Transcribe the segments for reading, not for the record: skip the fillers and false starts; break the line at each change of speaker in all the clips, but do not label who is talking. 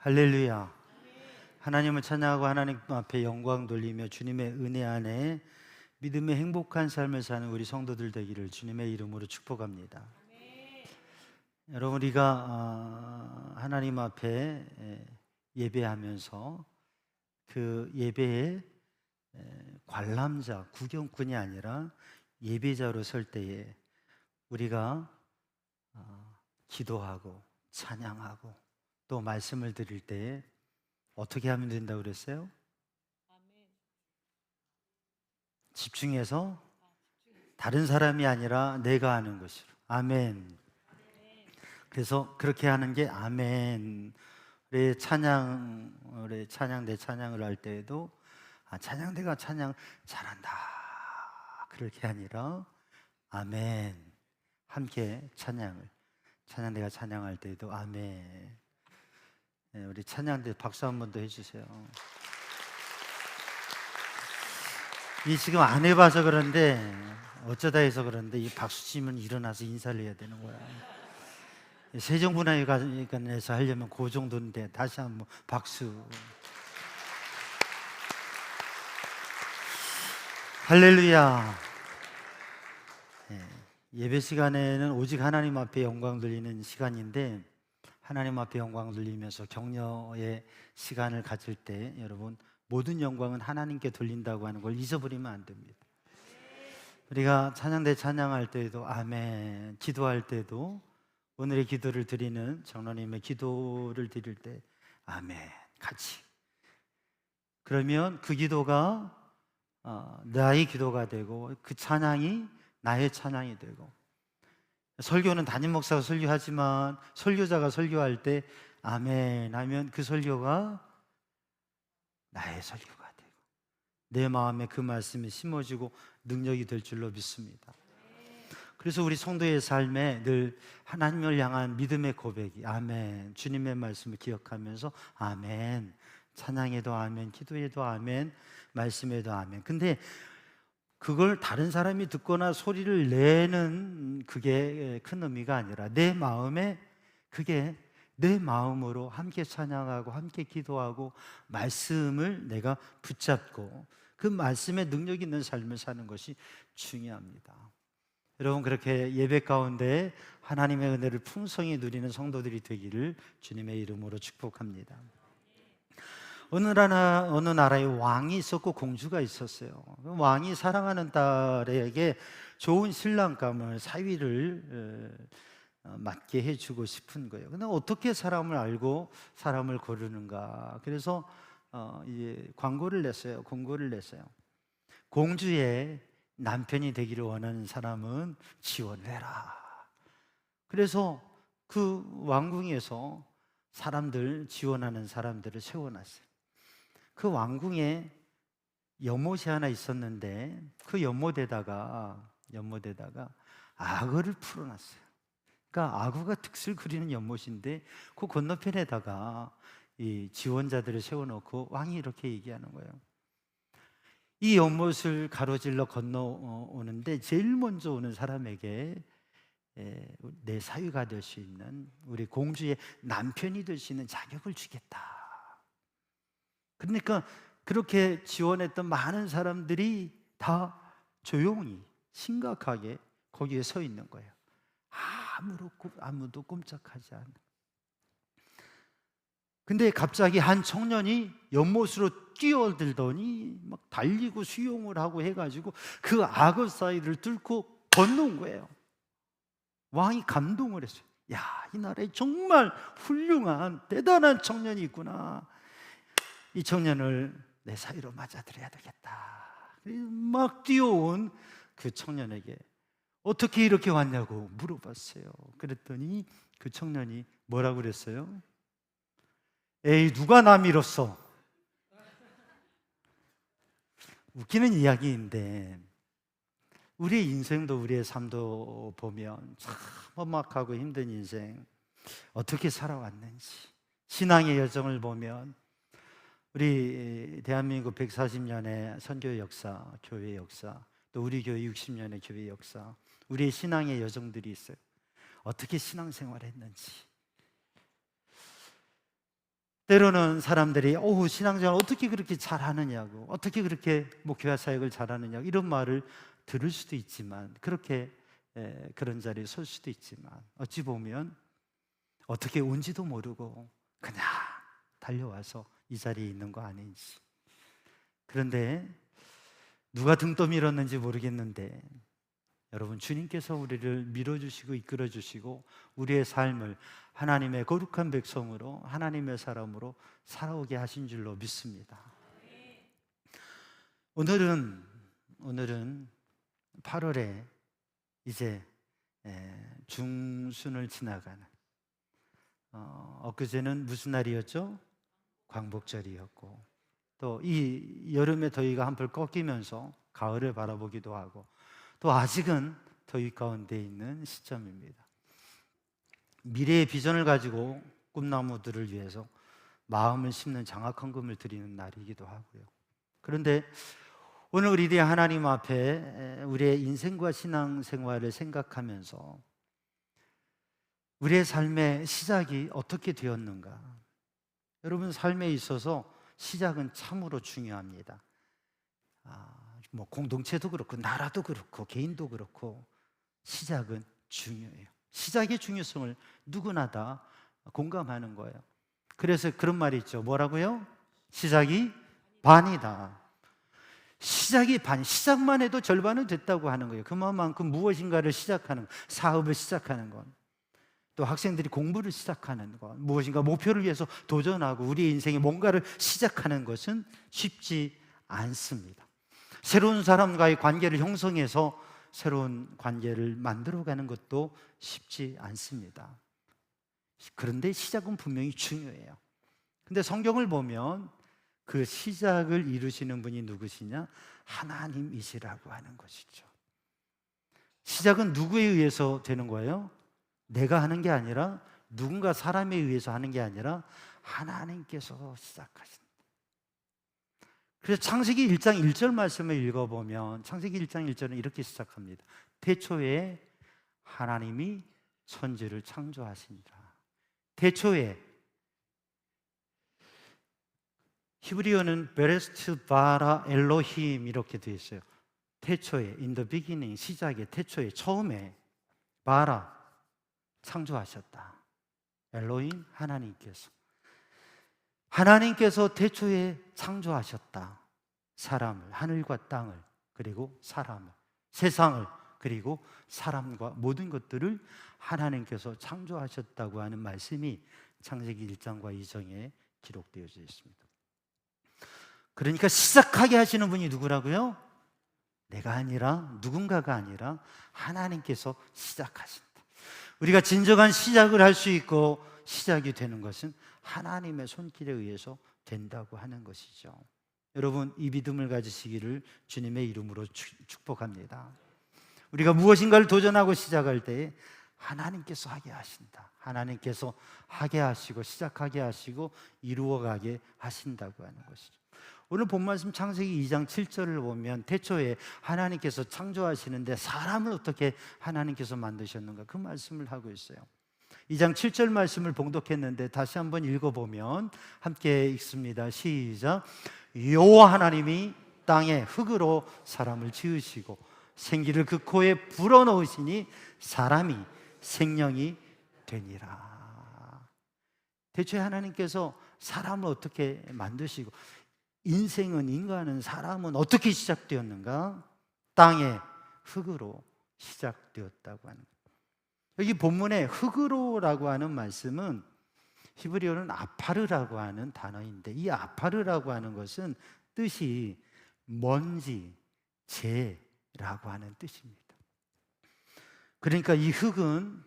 할렐루야. 하나님을 찬양하고 하나님 앞에 영광 돌리며 주님의 은혜 안에 믿음의 행복한 삶을 사는 우리 성도들 되기를 주님의 이름으로 축복합니다. 여러분, 우리가 하나님 앞에 예배하면서 그 예배에 관람자, 구경꾼이 아니라 예배자로 설 때에 우리가 기도하고 찬양하고 또 말씀을 드릴 때 어떻게 하면 된다고 그랬어요? 집중해서 다른 사람이 아니라 내가 하는 것으로. 아멘. 그래서 그렇게 하는 게 아멘. 우리 찬양대 찬양을 할 때에도 찬양대가 찬양 잘한다 그렇게 아니라 아멘. 함께 찬양대가 찬양할 때에도 아멘. 네, 우리 찬양대 박수 한 번 더 해주세요. 이 지금 안 해봐서 그런데 어쩌다 해서 그런데 이 박수 치면 일어나서 인사를 해야 되는 거야. 세종문화회관에서 하려면 그 정도인데 다시 한번 박수. 할렐루야. 예배 시간에는 오직 하나님 앞에 영광 돌리는 시간인데 하나님 앞에 영광 돌리면서 격려의 시간을 가질 때 여러분 모든 영광은 하나님께 돌린다고 하는 걸 잊어버리면 안 됩니다. 우리가 찬양대 찬양할 때에도 아멘, 기도할 때도 오늘의 기도를 드리는 장로님의 기도를 드릴 때 아멘 같이. 그러면 그 기도가 나의 기도가 되고 그 찬양이 나의 찬양이 되고, 설교는 담임 목사가 설교하지만 설교자가 설교할 때 아멘 하면 그 설교가 나의 설교가 되고 내 마음에 그 말씀이 심어지고 능력이 될 줄로 믿습니다. 그래서 우리 성도의 삶에 늘 하나님을 향한 믿음의 고백이 아멘, 주님의 말씀을 기억하면서 아멘, 찬양에도 아멘, 기도에도 아멘, 말씀에도 아멘. 근데 그걸 다른 사람이 듣거나 소리를 내는 그게 큰 의미가 아니라 내 마음에 그게 내 마음으로 함께 찬양하고 함께 기도하고 말씀을 내가 붙잡고 그 말씀에 능력 있는 삶을 사는 것이 중요합니다. 여러분, 그렇게 예배 가운데 하나님의 은혜를 풍성히 누리는 성도들이 되기를 주님의 이름으로 축복합니다. 어느 나라에 왕이 있었고 공주가 있었어요. 왕이 사랑하는 딸에게 좋은 신랑감을, 사위를 맞게 해주고 싶은 거예요. 근데 어떻게 사람을 알고 사람을 고르는가? 그래서 공고를 냈어요. 공주의 남편이 되기를 원하는 사람은 지원해라. 그래서 그 왕궁에서 지원하는 사람들을 세워놨어요. 그 왕궁에 연못이 하나 있었는데 그 연못에다가 악어를 풀어놨어요. 그러니까 악어가 득실 그리는 연못인데 그 건너편에다가 이 지원자들을 세워놓고 왕이 이렇게 얘기하는 거예요. 이 연못을 가로질러 건너오는데 제일 먼저 오는 사람에게 내 사위가 될 수 있는, 우리 공주의 남편이 될 수 있는 자격을 주겠다. 그러니까 그렇게 지원했던 많은 사람들이 다 조용히 심각하게 거기에 서 있는 거예요. 아무도 꼼짝하지 않는. 근데 갑자기 한 청년이 연못으로 뛰어들더니 막 달리고 수영을 하고 해가지고 그 악어 사이를 뚫고 건너온 거예요. 왕이 감동을 했어요. 야, 이 나라에 정말 훌륭한 대단한 청년이 있구나. 이 청년을 내 사위로 맞아들여야 되겠다. 막 뛰어온 그 청년에게 어떻게 이렇게 왔냐고 물어봤어요. 그랬더니 그 청년이 뭐라고 그랬어요? 에이, 누가 나 밀었어? 웃기는 이야기인데 우리의 인생도 우리의 삶도 보면 참 험악하고 힘든 인생 어떻게 살아왔는지, 신앙의 여정을 보면 우리 대한민국 140년의 선교 역사, 교회 역사, 또 우리 교회 60년의 교회 역사, 우리의 신앙의 여정들이 있어요. 어떻게 신앙생활을 했는지. 때로는 사람들이 신앙생활 어떻게 그렇게 잘하느냐고, 어떻게 그렇게 목회와 사역을 잘하느냐고 이런 말을 들을 수도 있지만, 그렇게 그런 자리에 설 수도 있지만, 어찌 보면 어떻게 온지도 모르고 그냥 달려와서 이 자리에 있는 거 아닌지. 그런데 누가 등 떠밀었는지 모르겠는데 여러분, 주님께서 우리를 밀어주시고 이끌어주시고 우리의 삶을 하나님의 거룩한 백성으로, 하나님의 사람으로 살아오게 하신 줄로 믿습니다. 오늘은 8월에 이제 중순을 지나가는, 엊그제는 무슨 날이었죠? 광복절이었고, 또 이 여름의 더위가 한풀 꺾이면서 가을을 바라보기도 하고, 또 아직은 더위 가운데 있는 시점입니다. 미래의 비전을 가지고 꿈나무들을 위해서 마음을 심는 장학헌금을 드리는 날이기도 하고요. 그런데 오늘 우리들이 하나님 앞에 우리의 인생과 신앙생활을 생각하면서 우리의 삶의 시작이 어떻게 되었는가? 여러분, 삶에 있어서 시작은 참으로 중요합니다. 공동체도 그렇고 나라도 그렇고 개인도 그렇고 시작은 중요해요. 시작의 중요성을 누구나 다 공감하는 거예요. 그래서 그런 말이 있죠. 뭐라고요? 시작이 반이다. 시작이 반, 시작만 해도 절반은 됐다고 하는 거예요. 그만큼 무엇인가를 시작하는, 사업을 시작하는 건, 또 학생들이 공부를 시작하는 것, 무엇인가 목표를 위해서 도전하고 우리의 인생에 뭔가를 시작하는 것은 쉽지 않습니다. 새로운 사람과의 관계를 형성해서 새로운 관계를 만들어가는 것도 쉽지 않습니다. 그런데 시작은 분명히 중요해요. 근데 성경을 보면 그 시작을 이루시는 분이 누구시냐? 하나님이시라고 하는 것이죠. 시작은 누구에 의해서 되는 거예요? 내가 하는 게 아니라, 누군가 사람에 의해서 하는 게 아니라 하나님께서 시작하신다. 그래서 창세기 1장 1절 말씀을 읽어보면 창세기 1장 1절은 이렇게 시작합니다. 태초에 하나님이 천지를 창조하시니라. 태초에, 히브리어는 베레스트 바라 엘로힘 이렇게 되어 있어요. 태초에, in the beginning, 시작에, 태초에, 처음에, 바라, 창조하셨다. 엘로힘, 하나님께서 태초에 창조하셨다. 사람을, 하늘과 땅을, 그리고 사람을, 세상을, 그리고 사람과 모든 것들을 하나님께서 창조하셨다고 하는 말씀이 창세기 1장과 2장에 기록되어져 있습니다. 그러니까 시작하게 하시는 분이 누구라고요? 내가 아니라, 누군가가 아니라 하나님께서 시작하신다. 우리가 진정한 시작을 할 수 있고 시작이 되는 것은 하나님의 손길에 의해서 된다고 하는 것이죠. 여러분, 이 믿음을 가지시기를 주님의 이름으로 축복합니다. 우리가 무엇인가를 도전하고 시작할 때 하나님께서 하게 하신다. 하나님께서 하게 하시고 시작하게 하시고 이루어가게 하신다고 하는 것이죠. 오늘 본 말씀 창세기 2장 7절을 보면 태초에 하나님께서 창조하시는데 사람을 어떻게 하나님께서 만드셨는가, 그 말씀을 하고 있어요. 2장 7절 말씀을 봉독했는데 다시 한번 읽어보면 함께 읽습니다. 시작. 여호와 하나님이 땅에 흙으로 사람을 지으시고 생기를 그 코에 불어넣으시니 사람이 생명이 되니라. 태초에 하나님께서 사람을 어떻게 만드시고, 인생은, 인간은, 사람은 어떻게 시작되었는가? 땅의 흙으로 시작되었다고 하는 거예요. 여기 본문에 흙으로라고 하는 말씀은 히브리어는 아파르라고 하는 단어인데, 이 아파르라고 하는 것은 뜻이 먼지, 재라고 하는 뜻입니다. 그러니까 이 흙은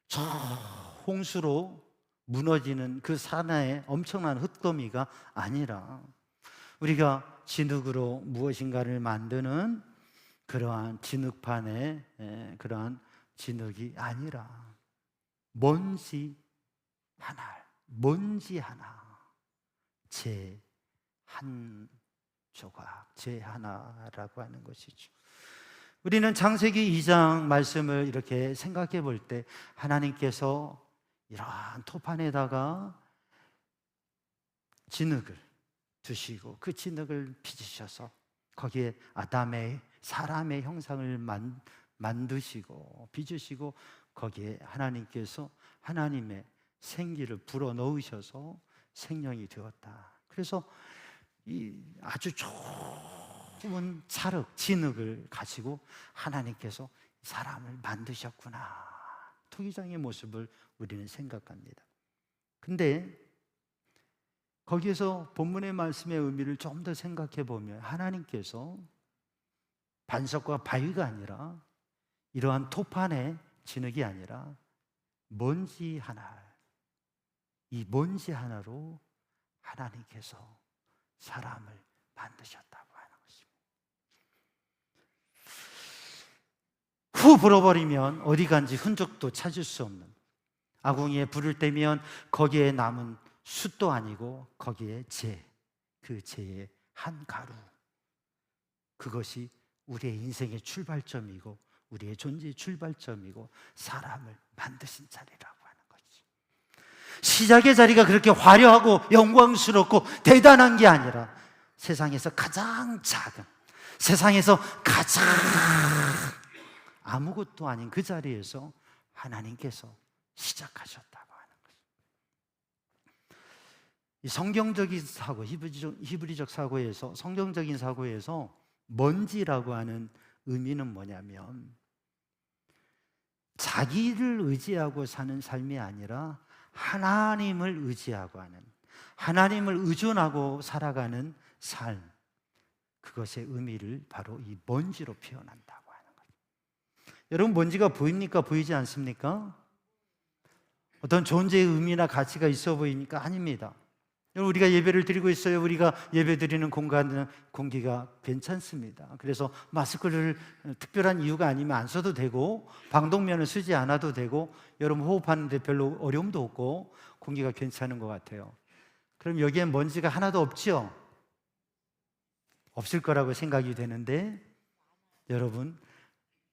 저 홍수로 무너지는 그 산하의 엄청난 흙더미가 아니라 우리가 진흙으로 무엇인가를 만드는 그러한 진흙판의 그러한 진흙이 아니라 먼지 하나, 재 한 조각, 재 하나라고 하는 것이죠. 우리는 창세기 2장 말씀을 이렇게 생각해 볼 때 하나님께서 이러한 토판에다가 진흙을 두시고 그 진흙을 빚으셔서 거기에 아담의 사람의 형상을 만드시고 빚으시고 거기에 하나님께서 하나님의 생기를 불어넣으셔서 생명이 되었다. 그래서 이 아주 좋은 찰흙, 진흙을 가지고 하나님께서 사람을 만드셨구나. 토기장의 모습을 우리는 생각합니다. 근데 거기에서 본문의 말씀의 의미를 좀 더 생각해 보면 하나님께서 반석과 바위가 아니라 이러한 토판의 진흙이 아니라 먼지 하나, 이 먼지 하나로 하나님께서 사람을 만드셨다고 하는 것입니다. 후 불어버리면 어디 간지 흔적도 찾을 수 없는, 아궁이에 불을 떼면 거기에 남은 숯도 아니고 거기에 그 재의 한 가루, 그것이 우리의 인생의 출발점이고 우리의 존재의 출발점이고 사람을 만드신 자리라고 하는 거지. 시작의 자리가 그렇게 화려하고 영광스럽고 대단한 게 아니라 세상에서 가장 작은, 세상에서 가장 아무것도 아닌 그 자리에서 하나님께서 시작하셨다고 하는 거죠. 이 성경적인 사고, 히브리적 사고에서, 성경적인 사고에서 먼지라고 하는 의미는 뭐냐면 자기를 의지하고 사는 삶이 아니라 하나님을 의지하고 하는, 하나님을 의존하고 살아가는 삶, 그것의 의미를 바로 이 먼지로 표현한다고 하는 거예요. 여러분, 먼지가 보입니까? 보이지 않습니까? 어떤 존재의 의미나 가치가 있어 보입니까? 아닙니다. 우리가 예배를 드리고 있어요. 우리가 예배 드리는 공간은 공기가 괜찮습니다. 그래서 마스크를 특별한 이유가 아니면 안 써도 되고, 방독면을 쓰지 않아도 되고, 여러분 호흡하는데 별로 어려움도 없고 공기가 괜찮은 것 같아요. 그럼 여기엔 먼지가 하나도 없죠? 없을 거라고 생각이 되는데, 여러분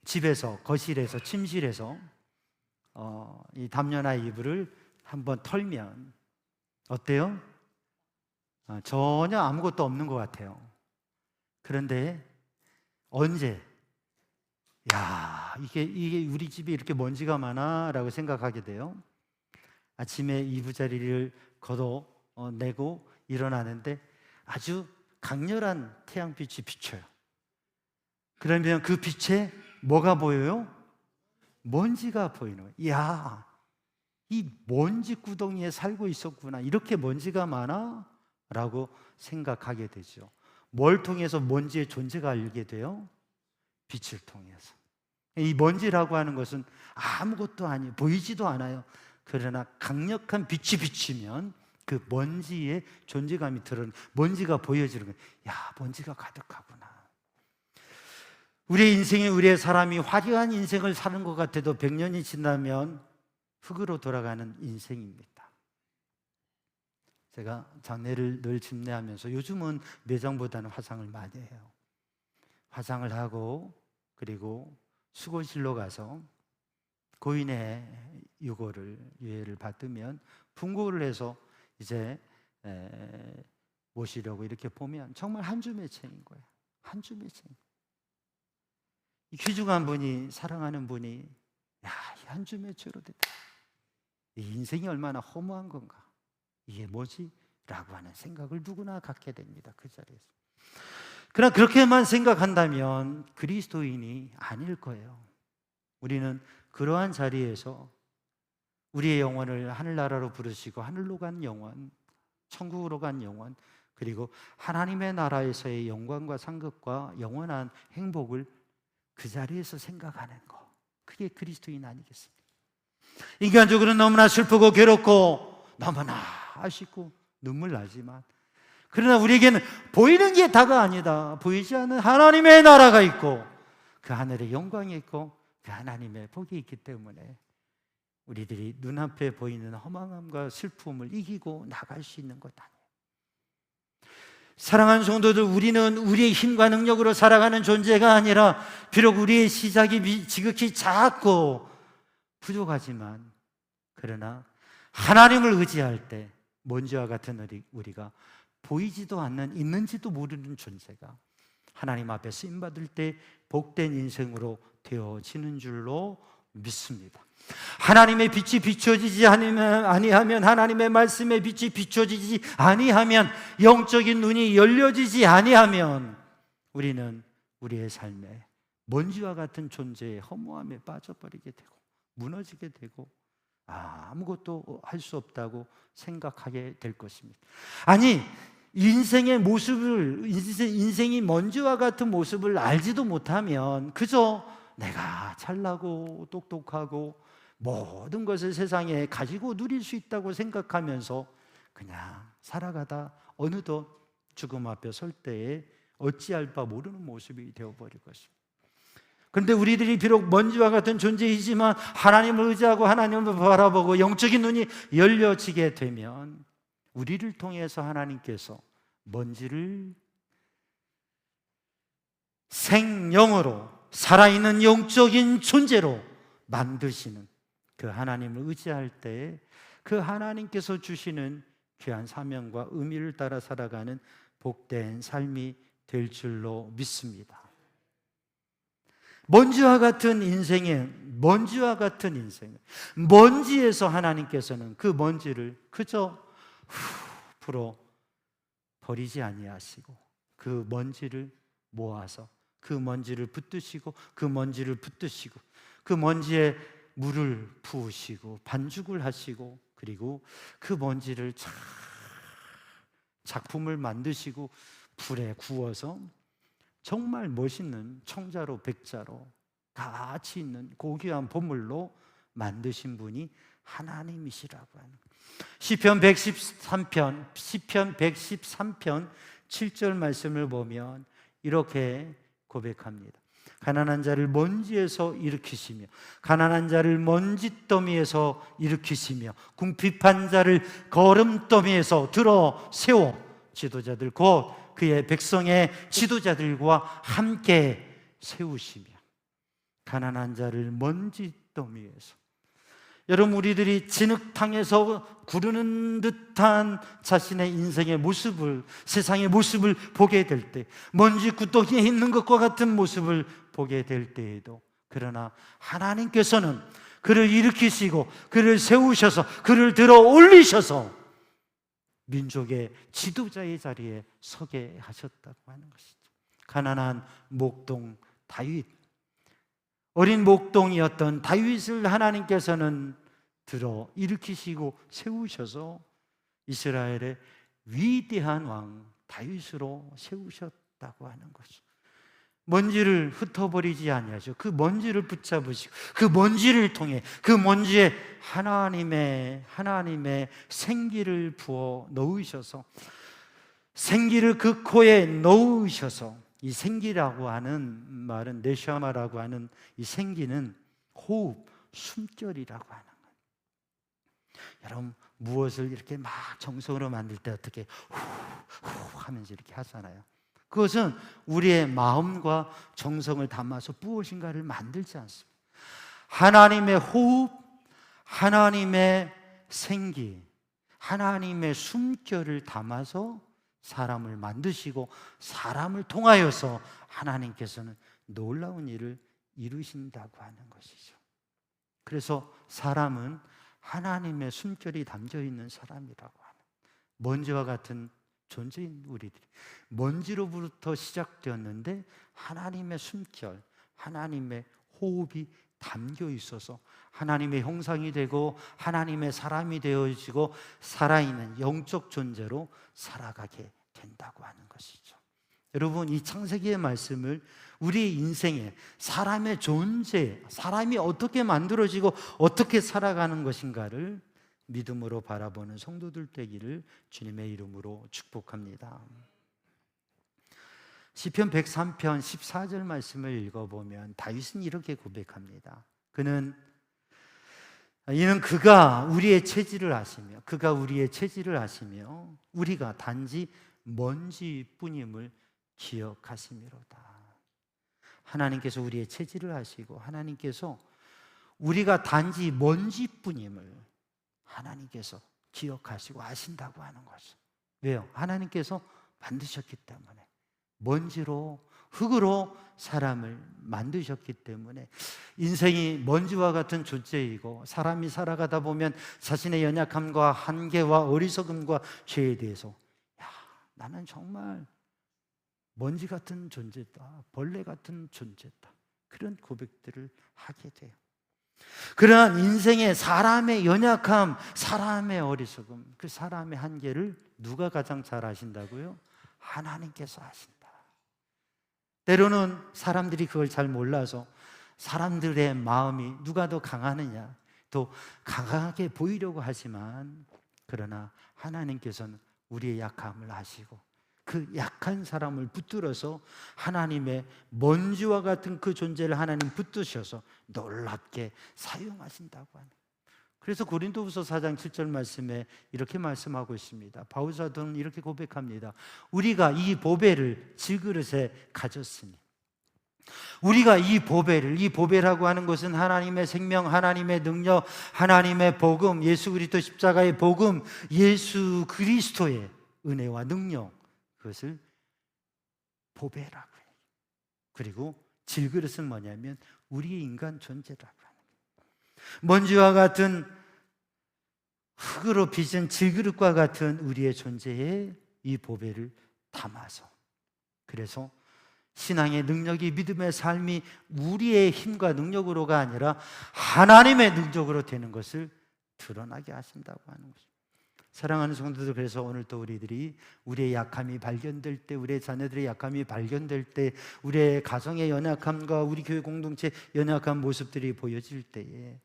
집에서, 거실에서, 침실에서 이 담요나 이불을 한번 털면 어때요? 전혀 아무것도 없는 것 같아요. 그런데 언제 이게 우리 집에 이렇게 먼지가 많아 라고 생각하게 돼요. 아침에 이부자리를 걷어내고 일어나는데 아주 강렬한 태양빛이 비쳐요. 그러면 그 빛에 뭐가 보여요? 먼지가 보이는 거예요. 이 먼지 구덩이에 살고 있었구나, 이렇게 먼지가 많아? 라고 생각하게 되죠. 뭘 통해서 먼지의 존재가 알게 돼요? 빛을 통해서. 이 먼지라고 하는 것은 아무것도 아니에요. 보이지도 않아요. 그러나 강력한 빛이 비치면 그 먼지의 존재감이 드러나는, 먼지가 보여지는 거예요. 먼지가 가득하구나. 우리의 인생에, 우리의 사람이 화려한 인생을 사는 것 같아도 100년이 지나면 흙으로 돌아가는 인생입니다. 제가 장례를 늘 집례하면서, 요즘은 매장보다는 화상을 많이 해요. 화상을 하고 그리고 수고실로 가서 고인의 유해를 받으면 분고를 해서 이제 모시려고 이렇게 보면 정말 한 줌의 책인 거예요. 한 줌의 책. 이 귀중한 분이, 사랑하는 분이 이 한 줌의 채로 됐다. 이 인생이 얼마나 허무한 건가, 이게 뭐지? 라고 하는 생각을 누구나 갖게 됩니다. 그 자리에서. 그러나 그렇게만 생각한다면 그리스도인이 아닐 거예요. 우리는 그러한 자리에서 우리의 영혼을 하늘나라로 부르시고 하늘로 간 영혼, 천국으로 간 영혼, 그리고 하나님의 나라에서의 영광과 상급과 영원한 행복을 그 자리에서 생각하는 것, 그게 그리스도인 아니겠습니까? 인간적으로 너무나 슬프고 괴롭고 너무나 아쉽고 눈물 나지만, 그러나 우리에게는 보이는 게 다가 아니다. 보이지 않는 하나님의 나라가 있고 그 하늘의 영광이 있고 그 하나님의 복이 있기 때문에 우리들이 눈앞에 보이는 허망함과 슬픔을 이기고 나갈 수 있는 것 아니에요. 사랑하는 성도들, 우리는 우리의 힘과 능력으로 살아가는 존재가 아니라, 비록 우리의 시작이 지극히 작고 부족하지만, 그러나 하나님을 의지할 때 먼지와 같은 우리가 보이지도 않는, 있는지도 모르는 존재가 하나님 앞에 쓰임받을 때 복된 인생으로 되어지는 줄로 믿습니다. 하나님의 빛이 비춰지지 아니하면, 하나님의 말씀의 빛이 비춰지지 아니하면, 영적인 눈이 열려지지 아니하면 우리는 우리의 삶에 먼지와 같은 존재의 허무함에 빠져버리게 되고 무너지게 되고 아무것도 할 수 없다고 생각하게 될 것입니다. 아니, 인생의 모습을, 인생이 먼지와 같은 모습을 알지도 못하면 그저 내가 잘나고 똑똑하고 모든 것을 세상에 가지고 누릴 수 있다고 생각하면서 그냥 살아가다 어느덧 죽음 앞에 설 때에 어찌할 바 모르는 모습이 되어버릴 것입니다. 그런데 우리들이 비록 먼지와 같은 존재이지만 하나님을 의지하고 하나님을 바라보고 영적인 눈이 열려지게 되면 우리를 통해서 하나님께서 먼지를 생명으로 살아있는 영적인 존재로 만드시는 그 하나님을 의지할 때 그 하나님께서 주시는 귀한 사명과 의미를 따라 살아가는 복된 삶이 될 줄로 믿습니다. 먼지와 같은 먼지에서 하나님께서는 그 먼지를 그저 풀어 버리지 아니하시고 그 먼지를 모아서 그 먼지를 붙드시고 그 먼지를 붙드시고 그 먼지에 물을 부으시고 반죽을 하시고 그리고 그 먼지를 작품을 만드시고 불에 구워서 정말 멋있는 청자로 백자로 가치 있는 고귀한 보물로 만드신 분이 하나님이시라고 하는 거예요. 시편 113편 7절 말씀을 보면 이렇게 고백합니다. 가난한 자를 먼지에서 일으키시며 가난한 자를 먼지더미에서 일으키시며 궁핍한 자를 거름더미에서 들어 세워 지도자들 곧 그의 백성의 지도자들과 함께 세우시며 가난한 자를 먼지더미에서. 여러분, 우리들이 진흙탕에서 구르는 듯한 자신의 인생의 모습을, 세상의 모습을 보게 될 때, 먼지 구덩이에 있는 것과 같은 모습을 보게 될 때에도, 그러나 하나님께서는 그를 일으키시고 그를 세우셔서 그를 들어 올리셔서 민족의 지도자의 자리에 서게 하셨다고 하는 것이죠. 가난한 목동 다윗, 어린 목동이었던 다윗을 하나님께서는 들어 일으키시고 세우셔서 이스라엘의 위대한 왕 다윗으로 세우셨다고 하는 것이죠. 먼지를 흩어버리지 아니하죠. 그 먼지를 붙잡으시고 그 먼지를 통해 그 먼지에 하나님의 생기를 부어 넣으셔서 생기를 그 코에 넣으셔서, 이 생기라고 하는 말은 네샤마라고 하는 이 생기는 호흡, 숨결이라고 하는 거예요. 여러분, 무엇을 이렇게 막 정성으로 만들 때 어떻게 후 하면서 이렇게 하잖아요. 그것은 우리의 마음과 정성을 담아서 무엇인가를 만들지 않습니다. 하나님의 호흡, 하나님의 생기, 하나님의 숨결을 담아서 사람을 만드시고 사람을 통하여서 하나님께서는 놀라운 일을 이루신다고 하는 것이죠. 그래서 사람은 하나님의 숨결이 담겨 있는 사람이라고 하는, 먼지와 같은 존재인 우리들이 먼지로부터 시작되었는데 하나님의 숨결, 하나님의 호흡이 담겨 있어서 하나님의 형상이 되고 하나님의 사람이 되어지고 살아있는 영적 존재로 살아가게 된다고 하는 것이죠. 여러분, 이 창세기의 말씀을 우리 인생에 사람의 존재, 사람이 어떻게 만들어지고 어떻게 살아가는 것인가를 믿음으로 바라보는 성도들 되기를 주님의 이름으로 축복합니다. 시편 103편 14절 말씀을 읽어보면 다윗은 이렇게 고백합니다. 이는 그가 우리의 체질을 아시며 우리가 단지 먼지뿐임을 기억하심이로다. 하나님께서 우리의 체질을 아시고 하나님께서 우리가 단지 먼지뿐임을 하나님께서 기억하시고 아신다고 하는 것이죠. 왜요? 하나님께서 만드셨기 때문에. 먼지로, 흙으로 사람을 만드셨기 때문에. 인생이 먼지와 같은 존재이고, 사람이 살아가다 보면 자신의 연약함과 한계와 어리석음과 죄에 대해서, 야, 나는 정말 먼지 같은 존재다, 벌레 같은 존재다, 그런 고백들을 하게 돼요. 그러한 인생의 사람의 연약함, 사람의 어리석음, 그 사람의 한계를 누가 가장 잘 아신다고요? 하나님께서 아신다. 때로는 사람들이 그걸 잘 몰라서 사람들의 마음이 누가 더 강하느냐, 또 강하게 보이려고 하지만, 그러나 하나님께서는 우리의 약함을 아시고 그 약한 사람을 붙들어서 하나님의 먼지와 같은 그 존재를 하나님 붙드셔서 놀랍게 사용하신다고 하는. 그래서 고린도후서 4장 7절 말씀에 이렇게 말씀하고 있습니다. 바울 사도는 이렇게 고백합니다. 우리가 이 보배를 질그릇에 가졌으니. 우리가 이 보배라고 하는 것은 하나님의 생명, 하나님의 능력, 하나님의 복음, 예수 그리스도 십자가의 복음, 예수 그리스도의 은혜와 능력, 그것을 보배라고 해요. 그리고 질그릇은 뭐냐면 우리의 인간 존재라고 하는 거예요. 먼지와 같은 흙으로 빚은 질그릇과 같은 우리의 존재에 이 보배를 담아서, 그래서 신앙의 능력이, 믿음의 삶이 우리의 힘과 능력으로가 아니라 하나님의 능력으로 되는 것을 드러나게 하신다고 하는 것입니다. 사랑하는 성도들, 그래서 오늘 또 우리들이 우리의 약함이 발견될 때, 우리의 자녀들의 약함이 발견될 때, 우리의 가정의 연약함과 우리 교회 공동체의 연약한 모습들이 보여질 때에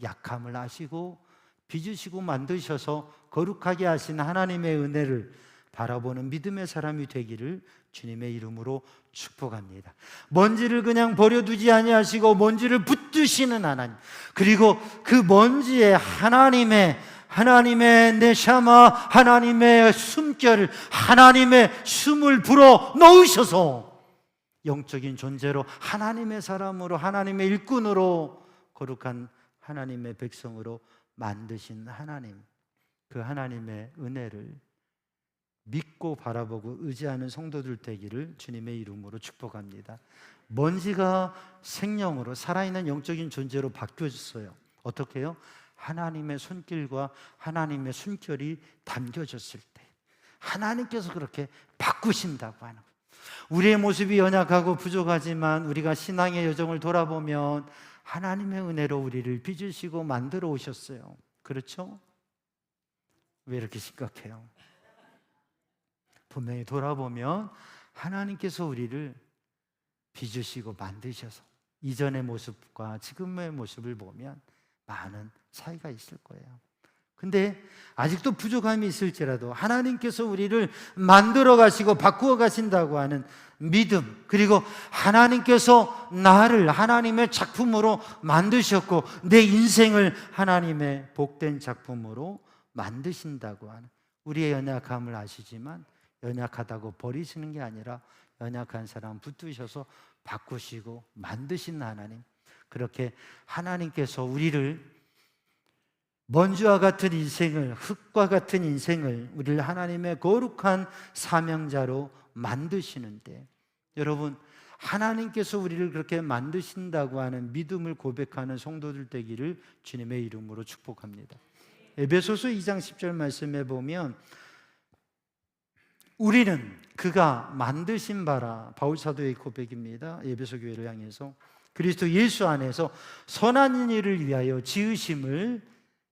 약함을 아시고 빚으시고 만드셔서 거룩하게 하신 하나님의 은혜를 바라보는 믿음의 사람이 되기를 주님의 이름으로 축복합니다. 먼지를 그냥 버려두지 아니하시고 먼지를 붙드시는 하나님, 그리고 그 먼지에 하나님의 네샤마, 하나님의 숨결을, 하나님의 숨을 불어 넣으셔서 영적인 존재로, 하나님의 사람으로, 하나님의 일꾼으로, 거룩한 하나님의 백성으로 만드신 하나님, 그 하나님의 은혜를 믿고 바라보고 의지하는 성도들 되기를 주님의 이름으로 축복합니다. 먼지가 생명으로, 살아있는 영적인 존재로 바뀌어졌어요. 어떻게 해요? 하나님의 손길과 하나님의 숨결이 담겨졌을 때 하나님께서 그렇게 바꾸신다고 하는 거예요. 우리의 모습이 연약하고 부족하지만 우리가 신앙의 여정을 돌아보면 하나님의 은혜로 우리를 빚으시고 만들어 오셨어요. 그렇죠? 왜 이렇게 심각해요? 분명히 돌아보면 하나님께서 우리를 빚으시고 만드셔서 이전의 모습과 지금의 모습을 보면 많은 차이가 있을 거예요. 근데 아직도 부족함이 있을지라도 하나님께서 우리를 만들어 가시고 바꾸어 가신다고 하는 믿음, 그리고 하나님께서 나를 하나님의 작품으로 만드셨고 내 인생을 하나님의 복된 작품으로 만드신다고 하는, 우리의 연약함을 아시지만 연약하다고 버리시는 게 아니라 연약한 사람 붙드셔서 바꾸시고 만드신 하나님, 그렇게 하나님께서 우리를 먼지와 같은 인생을, 흙과 같은 인생을, 우리를 하나님의 거룩한 사명자로 만드시는데, 여러분, 하나님께서 우리를 그렇게 만드신다고 하는 믿음을 고백하는 성도들 되기를 주님의 이름으로 축복합니다. 에베소서 2장 10절 말씀에 보면 우리는 그가 만드신 바라, 바울 사도의 고백입니다. 에베소 교회를 향해서 그리스도 예수 안에서 선한 일을 위하여 지으심을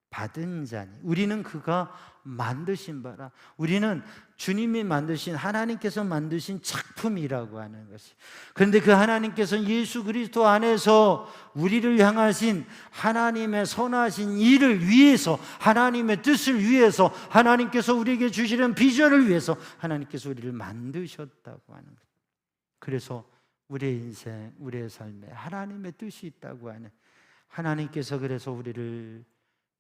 받은 자니, 우리는 그가 만드신 바라, 우리는 주님이 만드신, 하나님께서 만드신 작품이라고 하는 것이. 그런데 그 하나님께서는 예수 그리스도 안에서 우리를 향하신 하나님의 선하신 일을 위해서, 하나님의 뜻을 위해서, 하나님께서 우리에게 주시는 비전을 위해서 하나님께서 우리를 만드셨다고 하는 것. 그래서 우리의 인생, 우리의 삶에 하나님의 뜻이 있다고 하는, 하나님께서 그래서 우리를,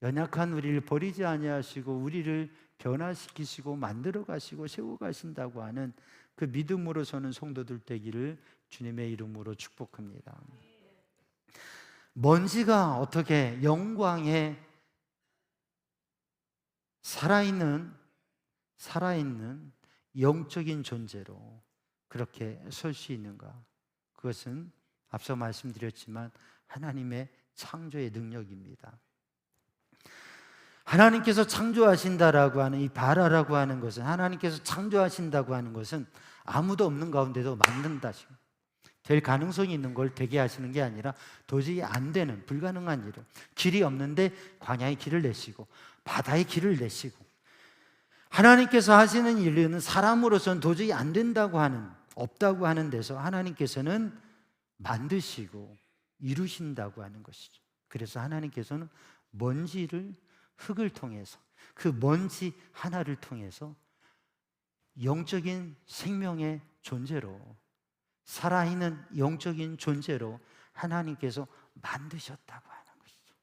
연약한 우리를 버리지 아니하시고 우리를 변화시키시고 만들어 가시고 세워 가신다고 하는 그 믿음으로 서는 성도들 되기를 주님의 이름으로 축복합니다. 먼지가 어떻게 영광의 살아있는 영적인 존재로 그렇게 설 수 있는가? 그것은 앞서 말씀드렸지만 하나님의 창조의 능력입니다. 하나님께서 창조하신다라고 하는 이 바라라고 하는 것은, 하나님께서 창조하신다고 하는 것은 아무도 없는 가운데도 만든다, 될 가능성이 있는 걸 되게 하시는 게 아니라 도저히 안 되는 불가능한 일을, 길이 없는데 광야의 길을 내시고 바다의 길을 내시고, 하나님께서 하시는 일은 사람으로서는 도저히 안 된다고 하는, 없다고 하는 데서 하나님께서는 만드시고 이루신다고 하는 것이죠. 그래서 하나님께서는 먼지를, 흙을 통해서, 그 먼지 하나를 통해서 영적인 생명의 존재로, 살아있는 영적인 존재로 하나님께서 만드셨다고 하는 것이죠.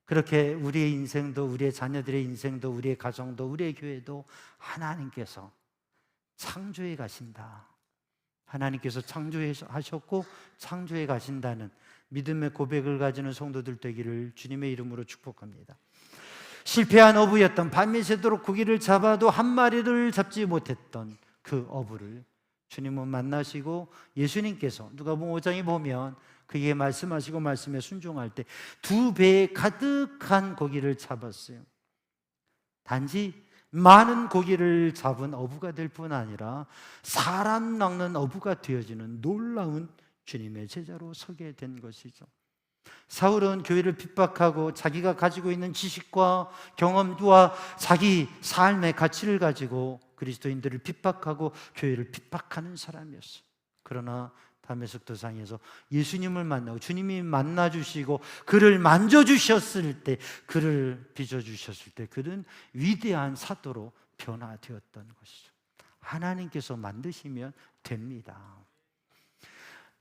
그렇게 우리의 인생도, 우리의 자녀들의 인생도, 우리의 가정도, 우리의 교회도 하나님께서 창조해 가신다. 하나님께서 창조하셨고 창조해 가신다는 믿음의 고백을 가지는 성도들 되기를 주님의 이름으로 축복합니다. 실패한 어부였던, 밤이 새도록 고기를 잡아도 한 마리를 잡지 못했던 그 어부를 주님은 만나시고, 예수님께서 누가복음 5장에 보면 그에게 말씀하시고 말씀에 순종할 때 2배에 가득한 고기를 잡았어요. 단지 많은 고기를 잡은 어부가 될 뿐 아니라 사람 낚는 어부가 되어지는 놀라운 주님의 제자로 서게 된 것이죠. 사울은 교회를 핍박하고 자기가 가지고 있는 지식과 경험과 자기 삶의 가치를 가지고 그리스도인들을 핍박하고 교회를 핍박하는 사람이었어요. 그러나 다메섹 도상에서 예수님을 만나고 주님이 만나주시고 그를 만져주셨을 때, 그를 빚어주셨을 때 그는 위대한 사도로 변화되었던 것이죠. 하나님께서 만드시면 됩니다.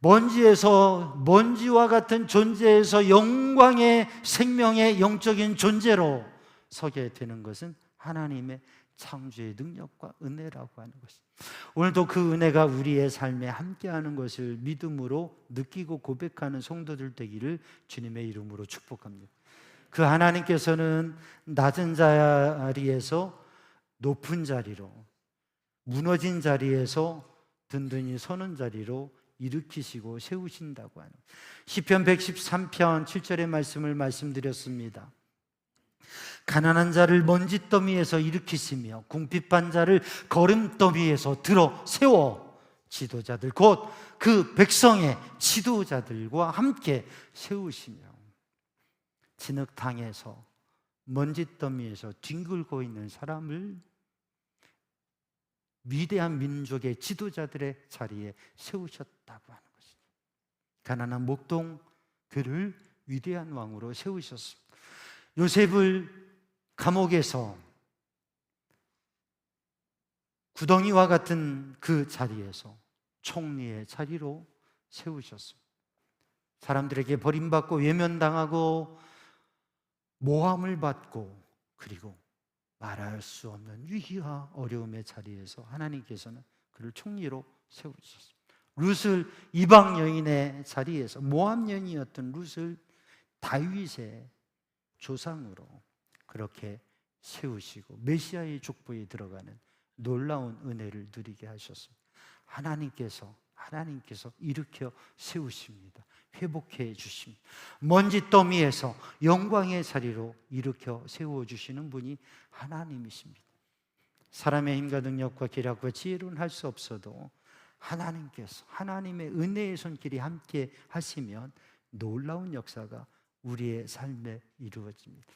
먼지와 같은 존재에서 영광의 생명의 영적인 존재로 서게 되는 것은 하나님의 창조의 능력과 은혜라고 하는 것입니다. 오늘도 그 은혜가 우리의 삶에 함께하는 것을 믿음으로 느끼고 고백하는 성도들 되기를 주님의 이름으로 축복합니다. 그 하나님께서는 낮은 자리에서 높은 자리로, 무너진 자리에서 든든히 서는 자리로 일으키시고 세우신다고 하는, 시편 113편 7절의 말씀을 말씀드렸습니다. 가난한 자를 먼지더미에서 일으키시며 궁핍한 자를 거름더미에서 들어 세워 지도자들, 곧 그 백성의 지도자들과 함께 세우시며, 진흙탕에서, 먼지더미에서 뒹굴고 있는 사람을 위대한 민족의 지도자들의 자리에 세우셨다고 하는 것입니다. 가난한 목동 그를 위대한 왕으로 세우셨습니다. 요셉을 감옥에서 구덩이와 같은 그 자리에서 총리의 자리로 세우셨습니다. 사람들에게 버림받고 외면당하고 모함을 받고, 그리고 말할 수 없는 위기와 어려움의 자리에서 하나님께서는 그를 총리로 세우셨습니다. 룻을, 이방 여인의 자리에서, 모함 여인이었던 룻을 다윗의 조상으로 그렇게 세우시고 메시아의 족보에 들어가는 놀라운 은혜를 누리게 하셨습니다. 하나님께서 일으켜 세우십니다. 회복해 주십니다. 먼지더미에서 영광의 자리로 일으켜 세워주시는 분이 하나님이십니다. 사람의 힘과 능력과 계략과 지혜로는 할 수 없어도 하나님께서, 하나님의 은혜의 손길이 함께 하시면 놀라운 역사가 우리의 삶에 이루어집니다.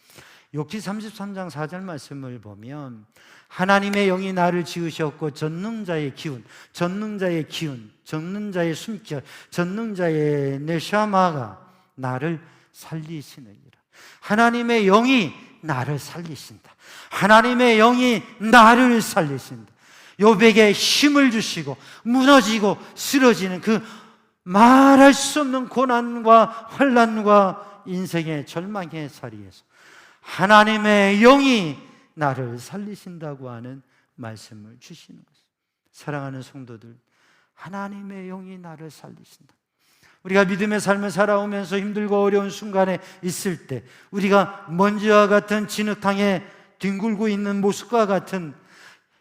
욥기 33장 4절 말씀을 보면 하나님의 영이 나를 지으셨고 전능자의 기운, 전능자의 숨결, 전능자의 네샤마가 나를 살리시느니라. 하나님의 영이 나를 살리신다. 하나님의 영이 나를 살리신다. 욥에게 힘을 주시고 무너지고 쓰러지는 그 말할 수 없는 고난과 환난과 인생의 절망의 자리에서 하나님의 영이 나를 살리신다고 하는 말씀을 주시는 것입니다. 사랑하는 성도들, 하나님의 영이 나를 살리신다. 우리가 믿음의 삶을 살아오면서 힘들고 어려운 순간에 있을 때, 우리가 먼지와 같은 진흙탕에 뒹굴고 있는 모습과 같은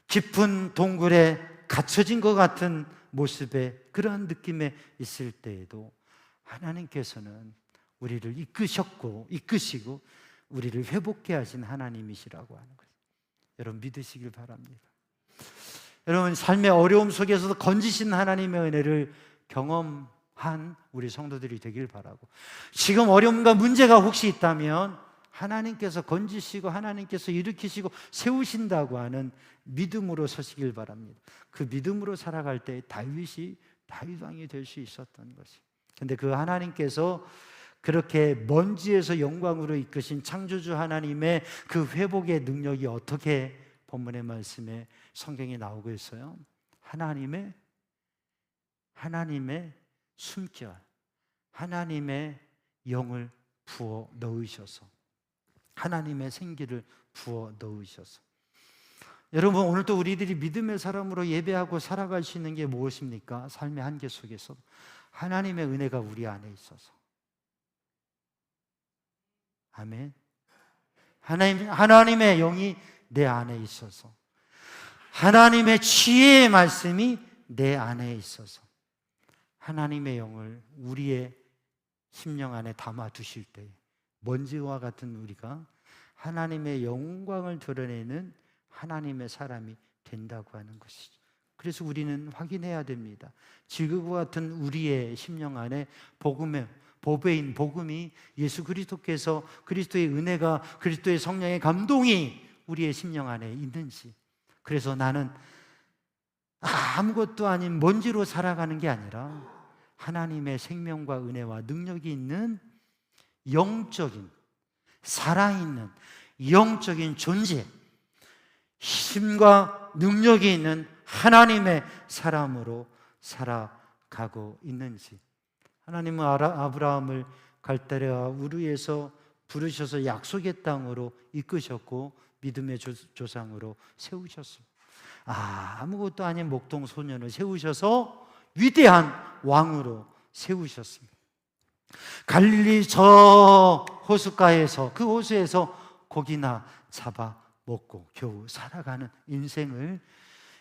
깊은 동굴에 갇혀진 것 같은 모습의 그러한 느낌에 있을 때에도 하나님께서는 우리를 이끄시고 우리를 회복케 하신 하나님이시라고 하는 거예요. 여러분 믿으시길 바랍니다. 여러분 삶의 어려움 속에서도 건지신 하나님의 은혜를 경험한 우리 성도들이 되길 바라고, 지금 어려움과 문제가 혹시 있다면 하나님께서 건지시고 하나님께서 일으키시고 세우신다고 하는 믿음으로 서시길 바랍니다. 그 믿음으로 살아갈 때 다윗 왕이 될 수 있었던 것이. 근데 그 하나님께서 그렇게 먼지에서 영광으로 이끄신 창조주 하나님의 그 회복의 능력이 어떻게 본문의 말씀에 성경에 나오고 있어요? 하나님의 숨결, 하나님의 영을 부어 넣으셔서, 하나님의 생기를 부어 넣으셔서. 여러분 오늘도 우리들이 믿음의 사람으로 예배하고 살아갈 수 있는 게 무엇입니까? 삶의 한계 속에서 하나님의 은혜가 우리 안에 있어서. 아멘. 하나님의 영이 내 안에 있어서, 하나님의 지혜의 말씀이 내 안에 있어서 하나님의 영을 우리의 심령 안에 담아 두실 때 먼지와 같은 우리가 하나님의 영광을 드러내는 하나님의 사람이 된다고 하는 것이죠. 그래서 우리는 확인해야 됩니다. 지극과 같은 우리의 심령 안에 보배인 복음이 예수 그리스도께서, 그리스도의 은혜가, 그리스도의 성령의 감동이 우리의 심령 안에 있는지. 그래서 나는 아무것도 아닌 먼지로 살아가는 게 아니라 하나님의 생명과 은혜와 능력이 있는 영적인, 살아있는 영적인 존재, 힘과 능력이 있는 하나님의 사람으로 살아가고 있는지. 하나님은 아브라함을 갈대아와 우르에서 부르셔서 약속의 땅으로 이끄셨고 믿음의 조상으로 세우셨습니다. 아무것도 아닌 목동 소년을 세우셔서 위대한 왕으로 세우셨습니다. 갈릴리 저 호숫가에서, 그 호수에서 고기나 잡아 먹고 겨우 살아가는 인생을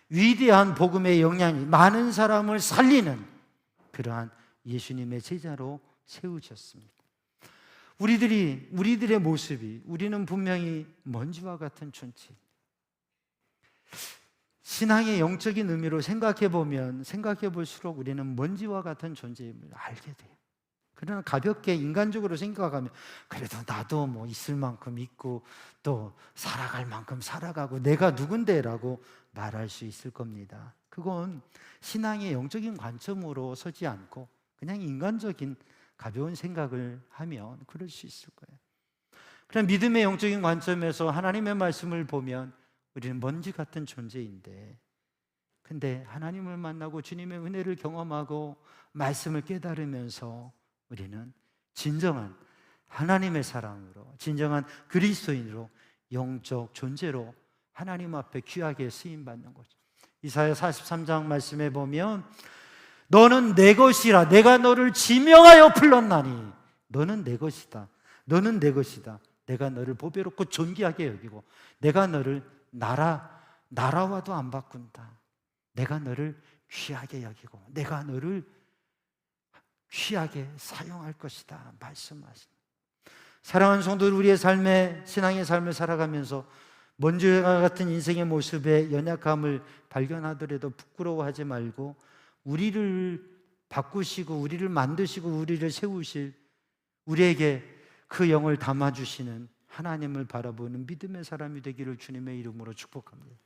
위대한 복음의 영향이 많은 사람을 살리는 그러한 예수님의 제자로 세우셨습니다. 우리들의 모습이, 우리는 분명히 먼지와 같은 존재. 신앙의 영적인 의미로 생각해 볼수록 우리는 먼지와 같은 존재임을 알게 돼요. 그러나 가볍게 인간적으로 생각하면 그래도 나도 뭐 있을 만큼 있고 또 살아갈 만큼 살아가고 내가 누군데라고 말할 수 있을 겁니다. 그건 신앙의 영적인 관점으로 서지 않고 그냥 인간적인 가벼운 생각을 하면 그럴 수 있을 거예요. 그냥 믿음의 영적인 관점에서 하나님의 말씀을 보면 우리는 먼지 같은 존재인데, 근데 하나님을 만나고 주님의 은혜를 경험하고 말씀을 깨달으면서 우리는 진정한 하나님의 사람으로, 진정한 그리스도인으로, 영적 존재로 하나님 앞에 귀하게 쓰임받는 거죠. 이사야 43장 말씀에 보면 너는 내 것이라, 내가 너를 지명하여 불렀나니 너는 내 것이다, 너는 내 것이다. 내가 너를 보배롭고 존귀하게 여기고 내가 너를 나라와도 안 바꾼다. 내가 너를 귀하게 여기고 내가 너를 귀하게 사용할 것이다 말씀하십니다. 사랑하는 성도들, 우리의 신앙의 삶을 살아가면서 먼지와 같은 인생의 모습에 연약함을 발견하더라도 부끄러워하지 말고 우리를 바꾸시고 우리를 만드시고 우리를 세우실, 우리에게 그 영을 담아주시는 하나님을 바라보는 믿음의 사람이 되기를 주님의 이름으로 축복합니다.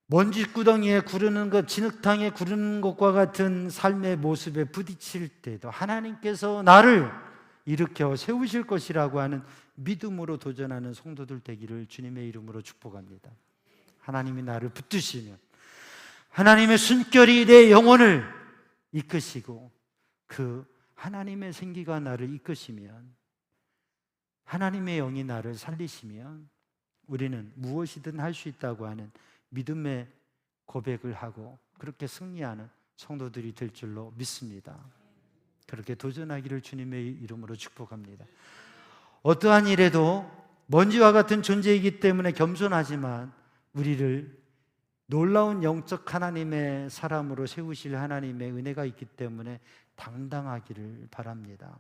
먼지구덩이에 구르는 것, 진흙탕에 구르는 것과 같은 삶의 모습에 부딪힐 때도 하나님께서 나를 일으켜 세우실 것이라고 하는 믿음으로 도전하는 성도들 되기를 주님의 이름으로 축복합니다. 하나님이 나를 붙드시면, 하나님의 숨결이 내 영혼을 이끄시고 그 하나님의 생기가 나를 이끄시면, 하나님의 영이 나를 살리시면 우리는 무엇이든 할 수 있다고 하는 믿음의 고백을 하고 그렇게 승리하는 성도들이 될 줄로 믿습니다. 그렇게 도전하기를 주님의 이름으로 축복합니다. 어떠한 일에도 먼지와 같은 존재이기 때문에 겸손하지만 우리를 놀라운 영적 하나님의 사람으로 세우실 하나님의 은혜가 있기 때문에 당당하기를 바랍니다.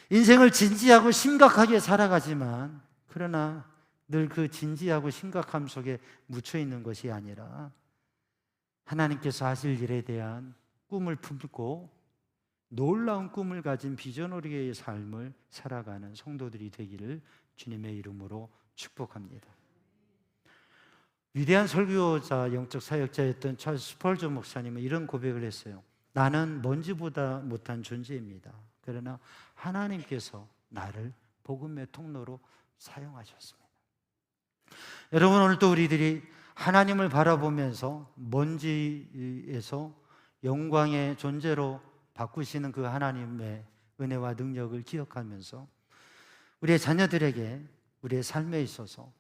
인생을 진지하고 심각하게 살아가지만 그러나 늘 그 진지하고 심각함 속에 묻혀 있는 것이 아니라 하나님께서 하실 일에 대한 꿈을 품고 놀라운 꿈을 가진 비전오리의 삶을 살아가는 성도들이 되기를 주님의 이름으로 축복합니다. 위대한 설교자, 영적 사역자였던 찰스 스펄전 목사님은 이런 고백을 했어요. 나는 먼지보다 못한 존재입니다. 그러나 하나님께서 나를 복음의 통로로 사용하셨습니다. 여러분, 오늘도 우리들이 하나님을 바라보면서 먼지에서 영광의 존재로 바꾸시는 그 하나님의 은혜와 능력을 기억하면서 우리의 자녀들에게 우리의 삶에 있어서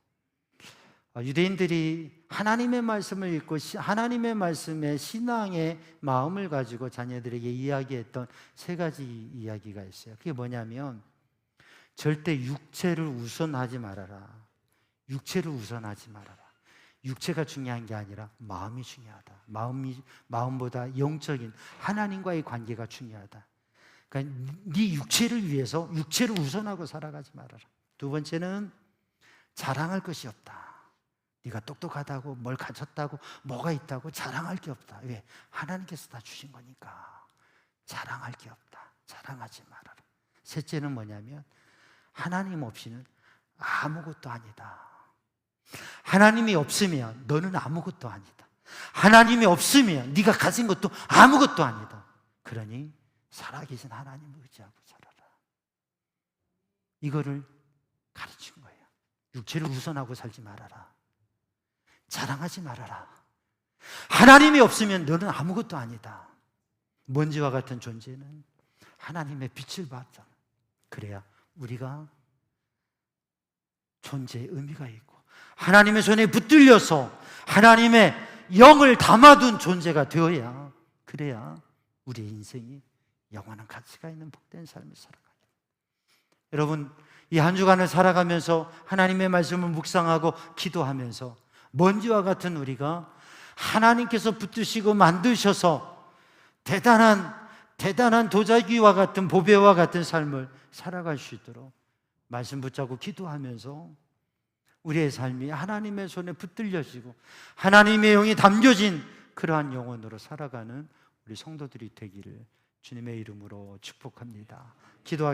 유대인들이 하나님의 말씀을 읽고 하나님의 말씀에 신앙의 마음을 가지고 자녀들에게 이야기했던 세 가지 이야기가 있어요. 그게 뭐냐면 절대 육체를 우선하지 말아라. 육체를 우선하지 말아라. 육체가 중요한 게 아니라 마음이 중요하다. 마음보다 영적인 하나님과의 관계가 중요하다. 그러니까 네 육체를 위해서 육체를 우선하고 살아가지 말아라. 두 번째는 자랑할 것이 없다. 네가 똑똑하다고 뭘 가졌다고 뭐가 있다고 자랑할 게 없다. 왜? 하나님께서 다 주신 거니까 자랑할 게 없다. 자랑하지 말아라. 셋째는 뭐냐면 하나님 없이는 아무것도 아니다. 하나님이 없으면 너는 아무것도 아니다. 하나님이 없으면 네가 가진 것도 아무것도 아니다. 그러니 살아계신 하나님을 의지하고 살아라. 이거를 가르친 거예요. 육체를 우선하고 살지 말아라. 자랑하지 말아라. 하나님이 없으면 너는 아무것도 아니다. 먼지와 같은 존재는 하나님의 빛을 받자. 그래야 우리가 존재의 의미가 있고 하나님의 손에 붙들려서 하나님의 영을 담아둔 존재가 되어야, 그래야 우리의 인생이 영원한 가치가 있는 복된 삶을 살아가요. 여러분, 이 한 주간을 살아가면서 하나님의 말씀을 묵상하고 기도하면서 먼지와 같은 우리가 하나님께서 붙드시고 만드셔서 대단한 도자기와 같은 보배와 같은 삶을 살아갈 수 있도록 말씀 붙잡고 기도하면서 우리의 삶이 하나님의 손에 붙들려지고 하나님의 영이 담겨진 그러한 영혼으로 살아가는 우리 성도들이 되기를 주님의 이름으로 축복합니다. 기도하겠습니다.